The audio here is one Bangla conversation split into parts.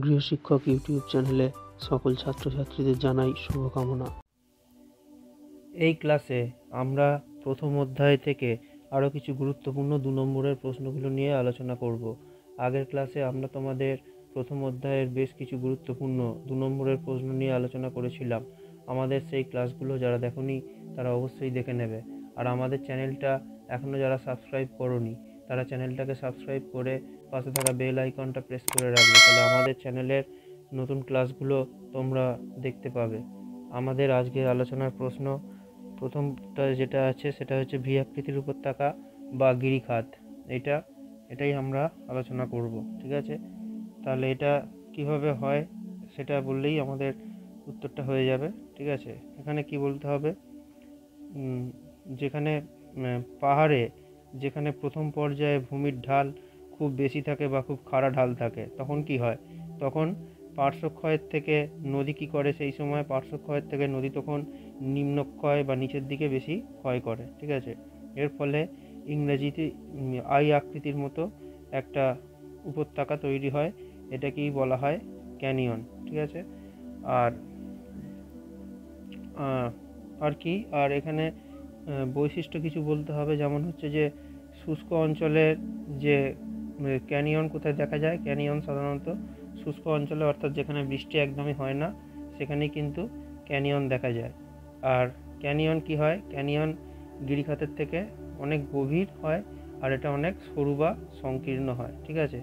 গৃহশিক্ষক ইউটিউব চ্যানেলে সকল ছাত্রছাত্রীদের জানাই শুভকামনা। এই ক্লাসে আমরা প্রথম অধ্যায় থেকে আরও কিছু গুরুত্বপূর্ণ 2 নম্বরের প্রশ্নগুলো নিয়ে আলোচনা করব। আগের ক্লাসে আমরা তোমাদের প্রথম অধ্যায়ের বেশ কিছু গুরুত্বপূর্ণ 2 নম্বরের প্রশ্ন নিয়ে আলোচনা করেছিলাম। আমাদের সেই ক্লাসগুলো যারা দেখোনি তারা অবশ্যই দেখে নেবে। আর আমাদের চ্যানেলটা এখনও যারা সাবস্ক্রাইব করোনি তারা চ্যানেলটাকে সাবস্ক্রাইব করে পাশে থাকা বেল আইকনটা প্রেস করে রাখবে, তাহলে আমাদের চ্যানেলের নতুন ক্লাসগুলো তোমরা দেখতে পাবে। আমাদের আজকের আলোচনার প্রশ্ন প্রথমটা যেটা আছে সেটা হচ্ছে ভি আকৃতির উপত্যকা বা গিরিখাত। এটাই আমরা আলোচনা করব, ঠিক আছে? তাহলে এটা কিভাবে হয় সেটা বললেই আমাদের উত্তরটা হয়ে যাবে, ঠিক আছে? এখানে কি বলতে হবে, যেখানে পাহাড়ে যেখানে প্রথম পর্যায়ে ভূমির ঢাল খুব বেশি থাকে বা খুব খাড়া ঢাল থাকে, তখন কি হয়, তখন পার্শ্বক্ষয়ের থেকে নদী কি করে, সেই সময় পার্শ্বক্ষয়ের থেকে নদী তখন নিম্নক্ষয় বা নিচের দিকে বেশি ক্ষয় করে, ঠিক আছে? এর ফলে ইংরেজিতে আই আকৃতির মতো একটা উপত্যকা তৈরি হয়, এটাকেই বলা হয় ক্যানিয়ন, ঠিক আছে? আর এখানে বৈশিষ্ট্য কিছু বলতে হবে, যেমন হচ্ছে যে শুষ্ক অঞ্চলের যে ক্যানিয়ন কোথায় দেখা যায়, ক্যানিয়ন সাধারণত শুষ্ক অঞ্চলে, অর্থাৎ যেখানে বৃষ্টি একদমই হয় না সেখানেই কিন্তু ক্যানিয়ন দেখা যায়। আর ক্যানিয়ন কি হয়, ক্যানিয়ন গিরিখাতের থেকে অনেক গভীর হয় আর এটা অনেক সরু বা সংকীর্ণ হয়, ঠিক আছে?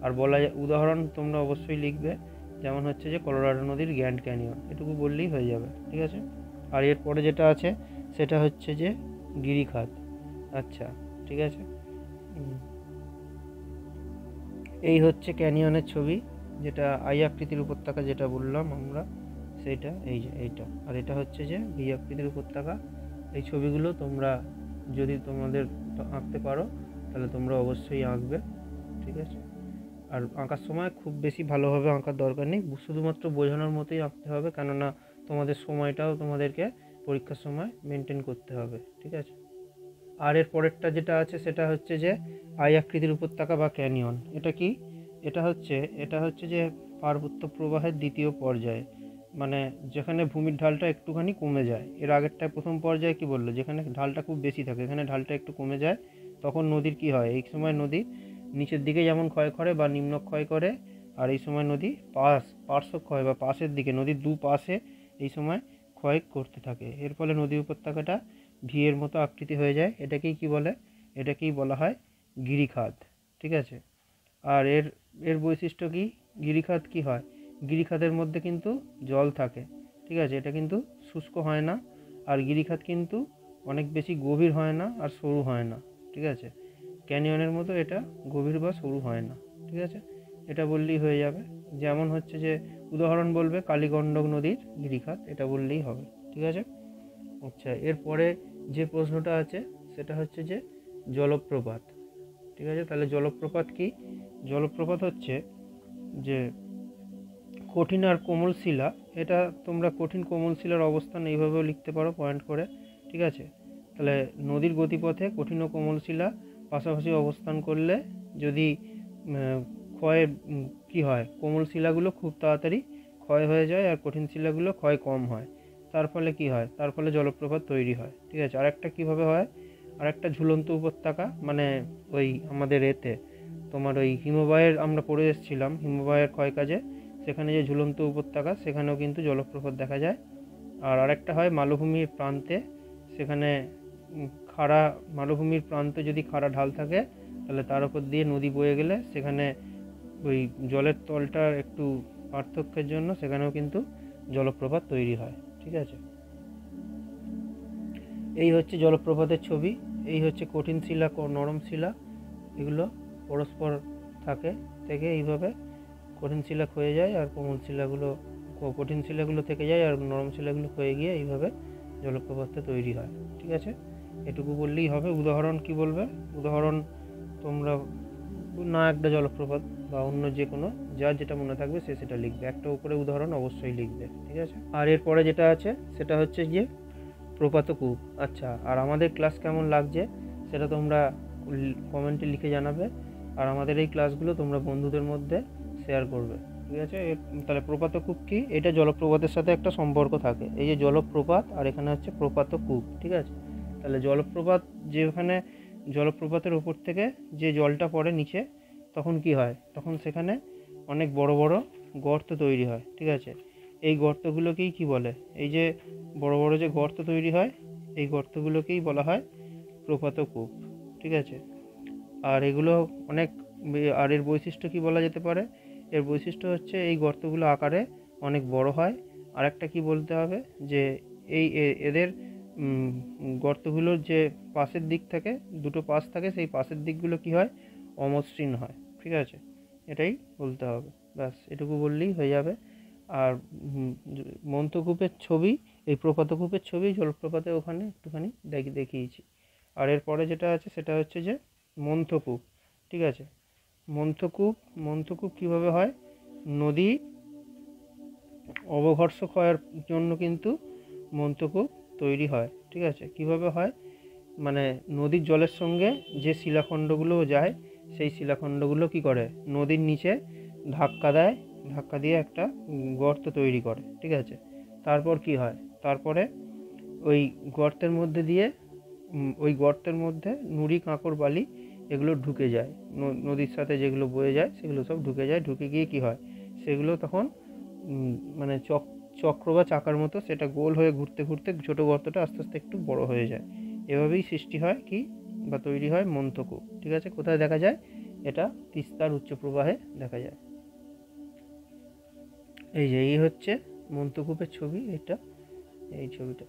আর বলা যায়, উদাহরণ তোমরা অবশ্যই লিখবে, যেমন হচ্ছে যে কলোরাডো নদীর গ্র্যান্ড ক্যানিয়ন, এটুকু বললেই হয়ে যাবে, ঠিক আছে? আর এরপরে যেটা আছে সেটা হচ্ছে যে গিরিখাত। আচ্ছা, ঠিক আছে, এই হচ্ছে ক্যানিয়নের ছবি, যেটা আই আকৃতির উপত্যকা যেটা বললাম আমরা, সেইটা এই যে এইটা। আর এটা হচ্ছে যে ভি আকৃতির উপত্যকা। এই ছবিগুলো তোমরা যদি তোমাদের আঁকতে পারো তাহলে তোমরা অবশ্যই আঁকবে, ঠিক আছে? আর আঁকার সময় খুব বেশি ভালোভাবে আঁকার দরকার নেই, শুধুমাত্র বোঝানোর মতোই আঁকতে হবে, কেননা তোমাদের সময়টাও তোমাদেরকে পরীক্ষার সময় মেনটেন করতে হবে, ঠিক আছে? আর এর পরেরটা যেটা আছে সেটা হচ্ছে যে আই আকৃতির উপত্যকা বা ক্যানিয়ন। এটা কি, এটা হচ্ছে যে পার্বত্য প্রবাহের দ্বিতীয় পর্যায়ে, মানে যেখানে ভূমির ঢালটা একটুখানি কমে যায়। এর আগেরটা প্রথম পর্যায়ে কি বললো, যেখানে ঢালটা খুব বেশি থাকে, এখানে ঢালটা একটু কমে যায়, তখন নদীর কি হয়, এই সময় নদী নিচের দিকে যেমন ক্ষয় করে বা নিম্নক্ষয় করে, আর এই সময় নদী পার্শ্বক্ষয় বা পাশের দিকে, নদীর দুপাশে এই সময় ক্ষয় করতে থাকে। এর ফলে নদী উপত্যকাটা ভি এর মতো আকৃতি হয়ে যায়। এটাকেই বলা হয় গিরিখাত, ঠিক আছে? আর এর বৈশিষ্ট্য কি, গিরিখাত কি হয়, গিরিখাতের মধ্যে কিন্তু জল থাকে, ঠিক আছে? এটা কিন্তু শুষ্ক হয় না, আর গিরিখাত কিন্তু অনেক বেশি গভীর হয় না আর সরু হয় না, ঠিক আছে? ক্যানিয়নের মতো এটা গভীর বা সরু হয় না, ঠিক আছে? এটা বললেই হয়ে যাবে। যেমন হচ্ছে যে উদাহরণ বলবে কালীগণ্ডক নদীর গিরিখাত, এটা বললেই হবে, ঠিক আছে? আচ্ছা, এরপরে যে প্রশ্নটা আছে সেটা হচ্ছে যে জলপ্রপাত, ঠিক আছে? তাহলে জলপ্রপাত কি, জলপ্রপাত হচ্ছে যে কঠিন আর কোমল শিলা। এটা তোমরা কঠিন কোমল শিলার অবস্থান এইভাবেও লিখতে পারো পয়েন্ট করে, ঠিক আছে? তাহলে নদীর গতিপথে কঠিন ও কোমল শিলা পাশাপাশি অবস্থান করলে যদি ক্ষয় কি হয়, কোমল শিলাগুলো খুব তাড়াতাড়ি ক্ষয় হয়ে যায় আর কঠিন শিলাগুলো ক্ষয় কম হয়। তার ফলে কি হয়, তার ফলে জলপ্রপাত তৈরি হয়, ঠিক আছে? আরেকটা কীভাবে হয়, আরেকটা ঝুলন্ত উপত্যকা, মানে ওই আমাদের তোমার ওই হিমবাহের আমরা পড়ে এসেছিলাম, হিমবাহের ক্ষয়কাজে সেখানে যে ঝুলন্ত উপত্যকা, সেখানেও কিন্তু জলপ্রপাত দেখা যায়। আর আরেকটা হয় মালভূমির প্রান্তে, সেখানে মালভূমির প্রান্তে যদি খাড়া ঢাল থাকে তাহলে তার উপর দিয়ে নদী বয়ে গেলে সেখানে ওই জলের তলটার একটু পার্থক্যের জন্য সেখানেও কিন্তু জলপ্রপাত তৈরি হয়, ঠিক আছে? এই হচ্ছে জলপ্রপাতের ছবি। এই হচ্ছে কঠিন শিলা, নরম শিলা, এগুলো পরস্পর থেকে এইভাবে কঠিন শিলা ক্ষয়ে যায় আর কঠিন শিলাগুলো থেকে যায় আর নরম শিলাগুলো ক্ষয়ে গিয়ে এইভাবে জলপ্রপাতটা তৈরি হয়, ঠিক আছে? এটুকু বললেই হবে। উদাহরণ কি বলবে, উদাহরণ তোমরা একটা জলপ্রপাত বা অন্য যে কোনো যার যেটা মনে থাকবে সেটা লিখবে, একটা উপরে উদাহরণ অবশ্যই লিখবে, ঠিক আছে? আর এরপরে যেটা আছে সেটা হচ্ছে যে প্রপাতকূপ। আচ্ছা, আর আমাদের ক্লাস কেমন লাগছে সেটা তোমরা কমেন্টে লিখে জানাবে, আর আমাদের এই ক্লাসগুলো তোমরা বন্ধুদের মধ্যে শেয়ার করবে। ঠিক আছে। তাহলে প্রপাতকূপ কি? এটা জলপ্রপাতের সাথে একটা সম্পর্ক থাকে। এই যে জলপ্রপাত আর এখানে হচ্ছে প্রপাতকূপ, ঠিক আছে। তাহলে জলপ্রপাত, যেখানে জলপ্রপাতের ওপর থেকে যে জলটা পড়ে নিচে, তখন কি হয়, তখন সেখানে অনেক বড় বড় গর্ত তৈরি হয়, ঠিক আছে। এই গর্তগুলোকেই কি বলে, এই যে বড় বড় যে গর্ত তৈরি হয়, এই গর্তগুলোকেই বলা হয় প্রপাতকূপ, ঠিক আছে। আর এগুলো অনেক, আর এর বৈশিষ্ট্য কি বলা যেতে পারে? এর বৈশিষ্ট্য হচ্ছে এই গর্তগুলো আকারে অনেক বড় হয়। আর একটা কি বলতে হবে, যে এদের গর্তগুলোর যে পাশের দিক থাকে, দুটো পাশ থাকে, সেই পাশের দিকগুলো কি হয়, অমসৃণ হয়, ঠিক আছে। এটাই বলতে হবে, ব্যাস এটুকু বললেই হয়ে যাবে। আর মন্থকূপের ছবি, এই প্রপাতকূপের ছবি জলপ্রপাতে ওখানে একটুখানি দেখিয়েছি। আর এরপরে যেটা আছে সেটা হচ্ছে যে মন্থকূপ, ঠিক আছে। মন্থকূপ কীভাবে হয়? নদী অবঘর্ষ ক্ষয়ের জন্য কিন্তু মন্থকূপ তৈরি হয়, ঠিক আছে। কিভাবে হয়, মানে নদীর জলের সঙ্গে যে শিলাখণ্ডগুলো যায়, সেই শিলাখণ্ডগুলো কি করে, নদীর নিচে ধাক্কা দেয়, ধাক্কা দিয়ে একটা গর্ত তৈরি করে, ঠিক আছে। তারপর কি হয়, তারপরে ওই গর্তের মধ্যে দিয়ে ওই গর্তের মধ্যে নুড়ি, কাঁকড়, বালি এগুলো ঢুকে যায়, নদীর সাথে যেগুলো বয়ে যায় সেগুলো সব ঢুকে যায়। ঢুকে গিয়ে কি হয়, সেগুলো তখন মানে চক্র বা চাকার মতো সেটা গোল হয়ে ঘুরতে ঘুরতে ছোটো গর্তটা আস্তে আস্তে একটু বড় হয়ে যায়। এভাবেই সৃষ্টি হয় কি, বা তৈরি হয় মন্থকূপ, ঠিক আছে। কোথায় দেখা যায়? এটা তিস্তার উচ্চ প্রবাহে দেখা যায়। এই যে এই হচ্ছে মন্থকূপের ছবি, এটা এই ছবিটা,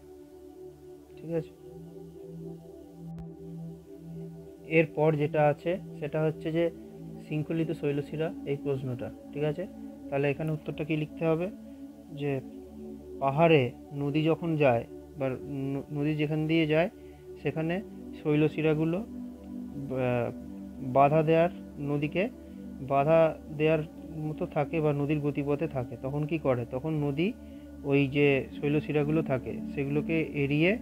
ঠিক আছে। এরপর যেটা আছে সেটা হচ্ছে যে শৃঙ্খলিত শৈলশিরা, এই প্রশ্নটা, ঠিক আছে। তাহলে এখানে উত্তরটা কি লিখতে হবে, যে পাহাড়ে নদী যখন যায়, বা নদী যেখান দিয়ে যায় সেখানে শৈলশিরাগুলো বাধা দেওয়ার, নদীকে বাধা দেওয়ার মতো থাকে, বা নদীর গতিপথে থাকে, তখন কি করে, তখন নদী ওই যে শৈলশিরাগুলো থাকে সেগুলোকে এড়িয়ে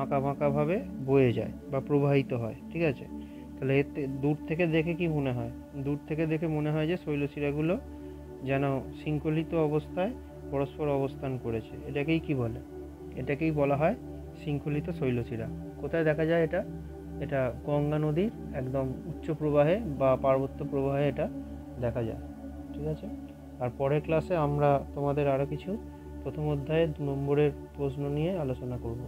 আঁকা বাঁকাভাবে বয়ে যায় বা প্রবাহিত হয়, ঠিক আছে। তাহলে এতে দূর থেকে দেখে কি মনে হয়, দূর থেকে দেখে মনে হয় যে শৈলশিরাগুলো যেন শৃঙ্খলিত অবস্থায় পরস্পর অবস্থান করেছে। এটাকেই কি বলে, এটাকেই বলা হয় শৃঙ্খলিত শৈলশিরা। কোথায় দেখা যায় এটা? এটা গঙ্গা নদীর একদম উচ্চ প্রবাহে বা পার্বত্য প্রবাহে এটা দেখা যায়, ঠিক আছে। আর পরের ক্লাসে আমরা তোমাদের আরও কিছু প্রথম অধ্যায়ে 2 নম্বরের প্রশ্ন নিয়ে আলোচনা করব।